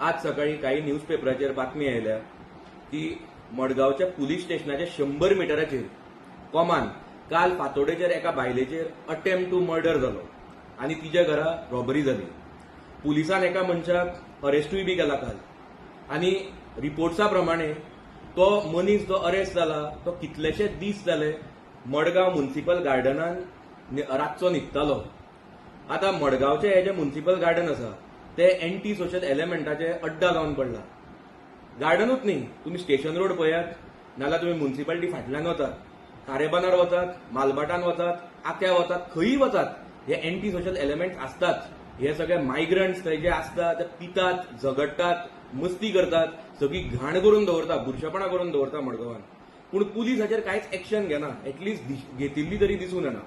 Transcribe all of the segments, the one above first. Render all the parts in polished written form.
आज सकाळी काही न्यूजपेपराचेर बातमी आयल्या की मडगावच्या पुलीस स्टेशनाच्या 100 मिटराचेर कोमान काल फातोडेचेर एका बायलेचेर अटेम्प्ट टू मर्डर जालो आनी तिच्या घरा रॉबरी जाली. पुलिसान एका मनशाक अरेस्टूय बी केला काल आनी रिपोर्ट्सा प्रमाणे तो मनीस जो अरेस्ट जाला तो कितलेशेच दीस जाले मडगाव म्युनिसिपल गार्डनान रातचो न्हिदतालो. आता मडगावचे हे जे म्युनिसिपल गार्डन आसा ते एंटी सोशल एलिमेंटाचे अड्डा जावन पडला. गार्डनूच न्ही, तुम्ही स्टेशन रोड पळयात नाल्यार तुम्ही म्युनिसिपालिटी फाटल्यान वतात, कारेबानार वतात, मालबाटान वतात, आक्या वतात, खंयी वतात, हे एंटी सोशल एलिमेंट्स आसतात. हे सगळे मायग्रंट्स थंय जे आसतात ते पितात, झगडटात, मस्ती करतात, सगळी घाण करून दवरता, बुरशेपणां करून दवरता मडगांवान. पूण पुलीस कांयच एक्शन घेना, एटलिस्ट घेतिल्ली तरी दिसून येना.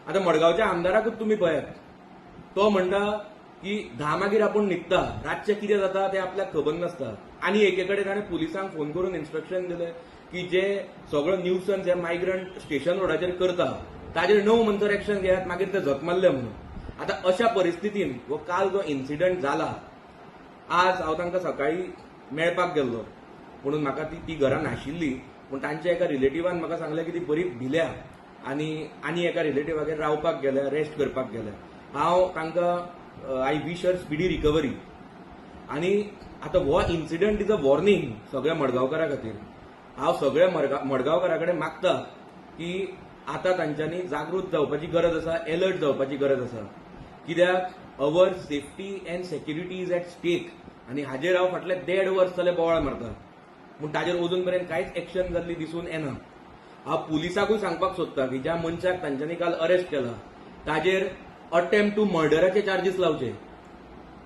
आता मडगावच्या आमदाराकूच तुम्ही पळयात, तो म्हणटा की 10 मागीर आपूण न्हिदता, रातचें कितें जाता तें आपल्याक खबर नासता. आनी एके कडेन ताणें पुलिसांक फोन करून इन्स्ट्रक्शन दिलें की जे सगळो न्यूसन्स हे मायग्रंट स्टेशन रोडाचेर करता ताजेर 9 मंथर एक्शन घेयात, मागीर ते झक मारले म्हणून. आता अशा परिस्थितीन हो काल जो इन्सिडंट जाला, आज हांव तांकां सकाळी मेळपाक गेल्लो म्हणून म्हाका ती घरा नाशिल्ली, पूण तांच्या एका रिलेटिव्हान म्हाका सांगलें की ती बरी भिल्या आनी एका रिलेटिव्हागेर रावपाक गेल्या, रेस्ट करपाक गेल्या. हांव तांकां I wish her speedy recovery. आनी आतां हो इन्सिडंट इज अ वॉर्निंग सगळ्या मडगांवकारां खातीर. हांव सगळ्या मडगांवकारां कडेन मागता की आतां तांच्यांनी जागृत जावपाची गरज आसा, अलर्ट जावपाची गरज आसा, कित्याक our safety and security is at stake. आनी हाजेर हांव फाटले 1.5 वर्स जाले बोवाळ मारता, पूण ताजेर अजून पर्यंत कांयच एक्शन जाल्ली दिसून येना. हांव पुलिसाकूय सांगपाक सोदता की ज्या मनशाक तांच्यांनी काल अरेस्ट केला ताजेर अटेम्प्ट टू मर्डराचे चार्जीस लावचे.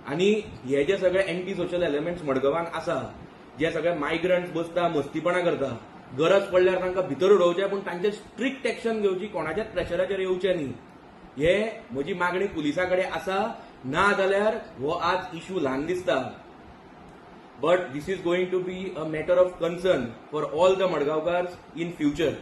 आनी हे जे सगळे एंटी सोशल एलिमेंट्स मडगांवान आसा, जे सगळे मायग्रंट्स बसता, मस्तीपणां करता, गरज पडल्यार तांकां भितर उडोवचें, पूण तांचेर स्ट्रिक्ट एक्शन घेवची, कोणाच्याच प्रेशराचेर येवचें न्ही. हे म्हजी मागणी पुलिसा कडेन आसा. ना जाल्यार हो आज इश्यू ल्हान दिसता, but this is going to be a matter of concern for all the Madgaonkars in future.